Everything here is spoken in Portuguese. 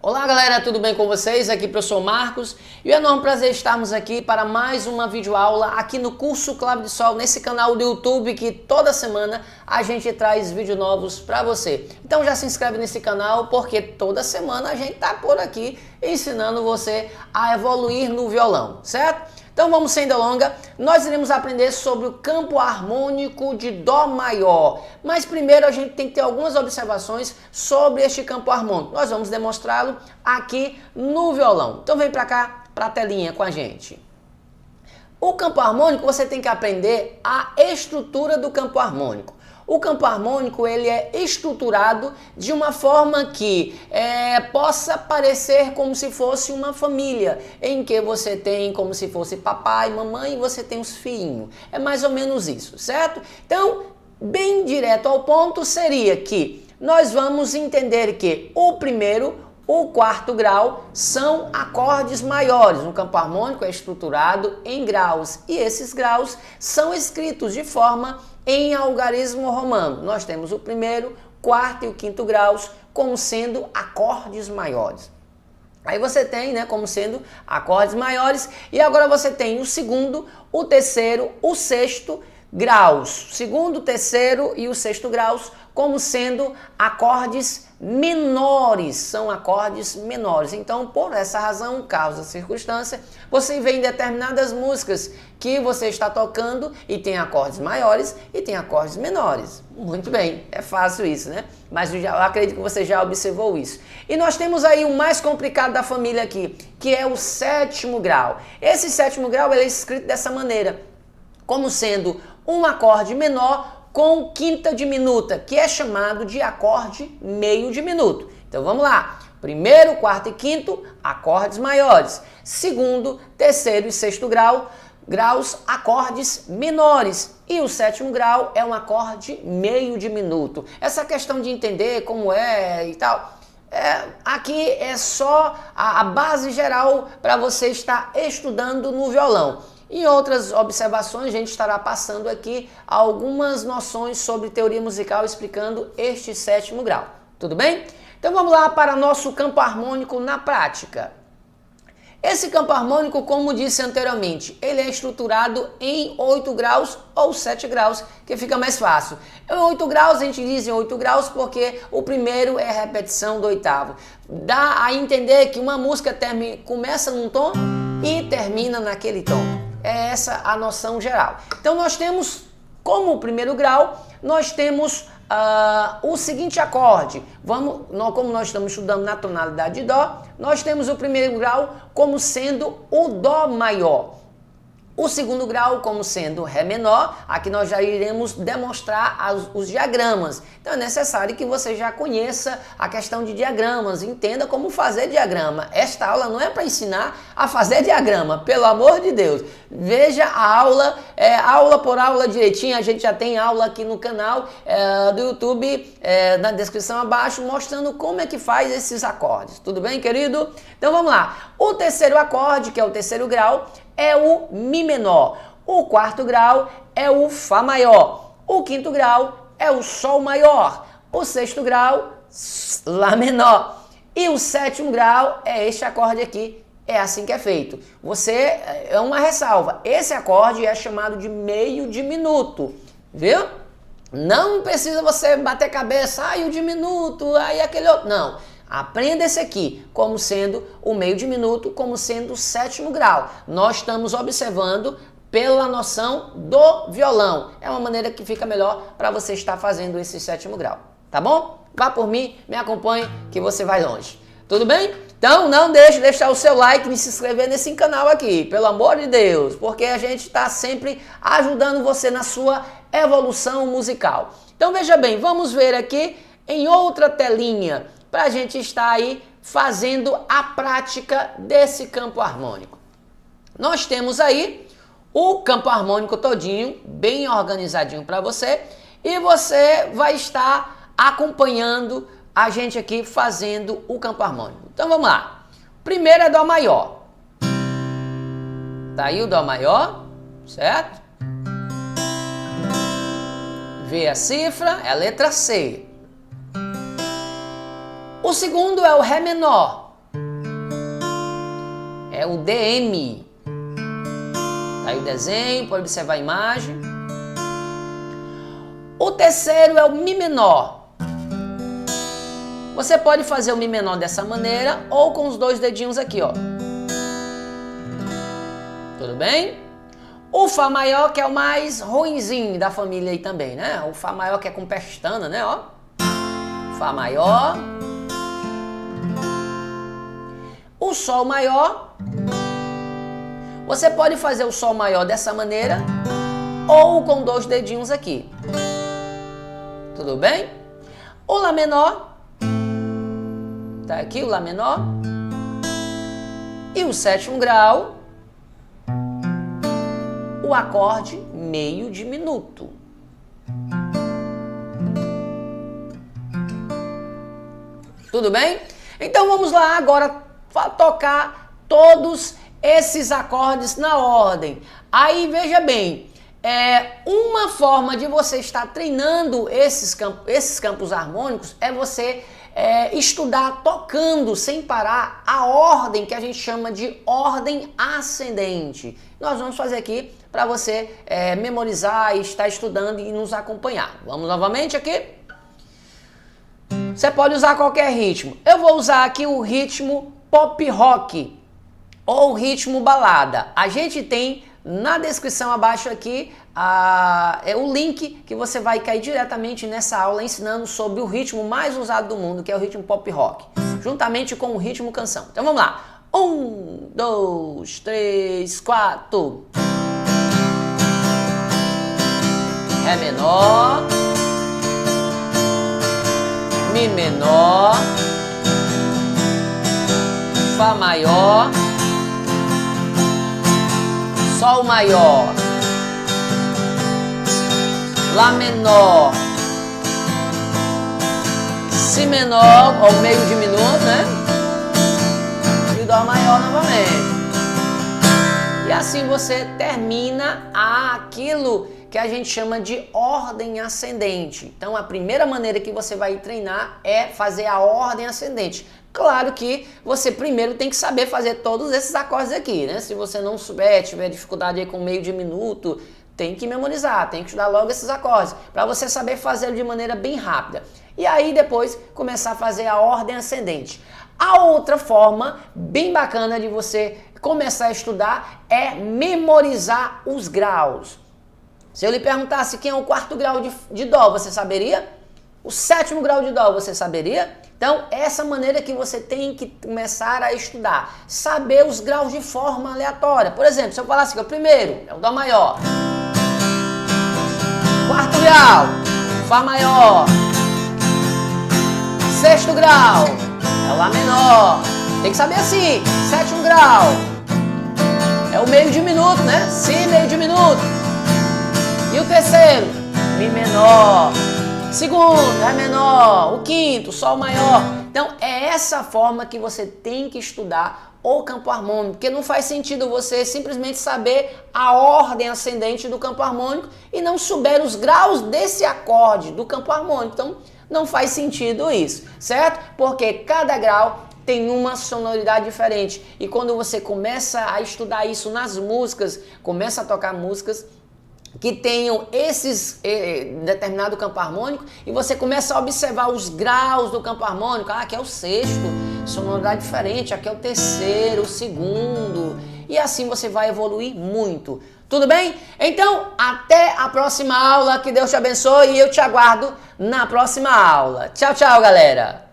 Olá galera, tudo bem com vocês? Aqui é o professor Marcos e é um enorme prazer estarmos aqui para mais uma videoaula aqui no curso Clave de Sol, nesse canal do YouTube que toda semana a gente traz vídeos novos para você. Então já se inscreve nesse canal porque toda semana a gente tá por aqui ensinando você a evoluir no violão, certo? Então vamos sem delonga, nós iremos aprender sobre o campo harmônico de Dó maior. Mas primeiro a gente tem que ter algumas observações sobre este campo harmônico. Nós vamos demonstrá-lo aqui no violão. Então vem para cá, para a telinha com a gente. O campo harmônico, você tem que aprender a estrutura do campo harmônico. O campo harmônico ele é estruturado de uma forma que possa parecer como se fosse uma família, em que você tem como se fosse papai, mamãe e você tem os filhinhos. É mais ou menos isso, certo? Então, bem direto ao ponto seria que nós vamos entender que o primeiro, o quarto grau são acordes maiores. O campo harmônico é estruturado em graus e esses graus são escritos de forma em algarismo romano. Nós temos o primeiro, quarto e o quinto graus como sendo acordes maiores. Aí você tem, como sendo acordes maiores e agora você tem o segundo, o terceiro, o sexto graus. Segundo, terceiro e o sexto graus como sendo acordes menores, são acordes menores. Então, por essa razão, causa, circunstância, você vê em determinadas músicas que você está tocando e tem acordes maiores e tem acordes menores. Muito bem, é fácil isso, né? Mas eu acredito que você já observou isso. E nós temos aí o mais complicado da família aqui, que é o sétimo grau. Esse sétimo grau ele é escrito dessa maneira, como sendo um acorde menor com quinta diminuta, que é chamado de acorde meio diminuto. Então vamos lá. Primeiro, quarto e quinto, acordes maiores. Segundo, terceiro e sexto graus, acordes menores. E o sétimo grau é um acorde meio diminuto. Essa questão de entender como é e tal, aqui é só a base geral para você estar estudando no violão. Em outras observações, a gente estará passando aqui algumas noções sobre teoria musical explicando este sétimo grau. Tudo bem? Então vamos lá para nosso campo harmônico na prática. Esse campo harmônico, como disse anteriormente, ele é estruturado em 8 graus ou 7 graus, que fica mais fácil. Em 8 graus, a gente diz em 8 graus porque o primeiro é a repetição do oitavo. Dá a entender que uma música começa num tom e termina naquele tom. É essa a noção geral. Então nós temos, como primeiro grau, nós temos o seguinte acorde. Como nós estamos estudando na tonalidade de Dó, nós temos o primeiro grau como sendo o Dó maior. O segundo grau como sendo Ré menor, aqui nós já iremos demonstrar os diagramas. Então é necessário que você já conheça a questão de diagramas, entenda como fazer diagrama. Esta aula não é para ensinar a fazer diagrama, pelo amor de Deus. Veja a aula, aula por aula direitinho, a gente já tem aula aqui no canal do YouTube, na descrição abaixo, mostrando como é que faz esses acordes. Tudo bem, querido? Então vamos lá. O terceiro acorde, que é o terceiro grau, é o Mi menor. O quarto grau é o Fá maior. O quinto grau é o Sol maior. O sexto grau, Lá menor. E o sétimo grau é este acorde aqui. É assim que é feito. É uma ressalva. Esse acorde é chamado de meio diminuto. Viu? Não precisa você bater cabeça. O diminuto, aí aquele outro. Não. Aprenda esse aqui como sendo o meio diminuto, como sendo o sétimo grau. Nós estamos observando pela noção do violão. É uma maneira que fica melhor para você estar fazendo esse sétimo grau. Tá bom? Vá por mim, me acompanhe que você vai longe. Tudo bem? Então não deixe de deixar o seu like e se inscrever nesse canal aqui, pelo amor de Deus, porque a gente está sempre ajudando você na sua evolução musical. Então veja bem, vamos ver aqui em outra telinha, para a gente estar aí fazendo a prática desse campo harmônico. Nós temos aí o campo harmônico todinho, bem organizadinho para você, e você vai estar acompanhando a gente aqui fazendo o campo harmônico. Então vamos lá. Primeiro é Dó maior. Tá aí o Dó maior, certo? Vê a cifra, é a letra C. O segundo é o Ré menor. é o DM. Tá aí o desenho, pode observar a imagem. O terceiro é o Mi menor. Você pode fazer o Mi menor dessa maneira ou com os dois dedinhos aqui, ó. Tudo bem? O Fá maior, que é o mais ruinzinho da família aí também, né? O Fá maior que é com pestana, né? Ó. Fá maior. O Sol maior. Você pode fazer o Sol maior dessa maneira ou com dois dedinhos aqui. Tudo bem? O Lá menor. Tá aqui o Lá menor. E o sétimo grau. O acorde meio diminuto. Tudo bem? Então vamos lá agora tocar todos esses acordes na ordem. Aí veja bem, uma forma de você estar treinando esses campos harmônicos é você estudar tocando sem parar a ordem que a gente chama de ordem ascendente. Nós vamos fazer aqui para você memorizar e estar estudando e nos acompanhar. Vamos novamente aqui. Você pode usar qualquer ritmo. Eu vou usar aqui o ritmo pop rock ou ritmo balada. A gente tem na descrição abaixo aqui o link que você vai cair diretamente nessa aula ensinando sobre o ritmo mais usado do mundo, que é o ritmo pop rock, juntamente com o ritmo canção. Então vamos lá. 1, 2, 3, 4. Ré menor. Mi menor, Fá maior, Sol maior, Lá menor, Si menor, ao meio diminuto, né? E Dó maior novamente. E assim você termina aquilo que a gente chama de ordem ascendente. Então a primeira maneira que você vai treinar é fazer a ordem ascendente. Claro que você primeiro tem que saber fazer todos esses acordes aqui, né? Se você não souber, tiver dificuldade aí com meio diminuto, tem que memorizar, tem que estudar logo esses acordes, para você saber fazê-lo de maneira bem rápida. E aí depois começar a fazer a ordem ascendente. A outra forma bem bacana de você começar a estudar é memorizar os graus. Se eu lhe perguntasse quem é o quarto grau de Dó, você saberia? O sétimo grau de Dó, você saberia? Então, essa maneira que você tem que começar a estudar. Saber os graus de forma aleatória. Por exemplo, se eu falasse que o primeiro é o Dó maior. Quarto grau, Fá maior. Sexto grau, é o Lá menor. Tem que saber assim. Sétimo grau, é o meio diminuto, né? Si meio diminuto. E o terceiro, Mi menor. Segundo, Ré menor. O quinto, Sol maior. Então, é essa forma que você tem que estudar o campo harmônico, porque não faz sentido você simplesmente saber a ordem ascendente do campo harmônico e não souber os graus desse acorde do campo harmônico. Então, não faz sentido isso, certo? Porque cada grau tem uma sonoridade diferente. E quando você começa a estudar isso nas músicas, começa a tocar músicas que tenham esses determinado campo harmônico e você começa a observar os graus do campo harmônico. Aqui é o sexto, sonoridade diferente, aqui é o terceiro, o segundo, e assim você vai evoluir muito. Tudo bem? Então, até a próxima aula, que Deus te abençoe e eu te aguardo na próxima aula. Tchau, tchau, galera!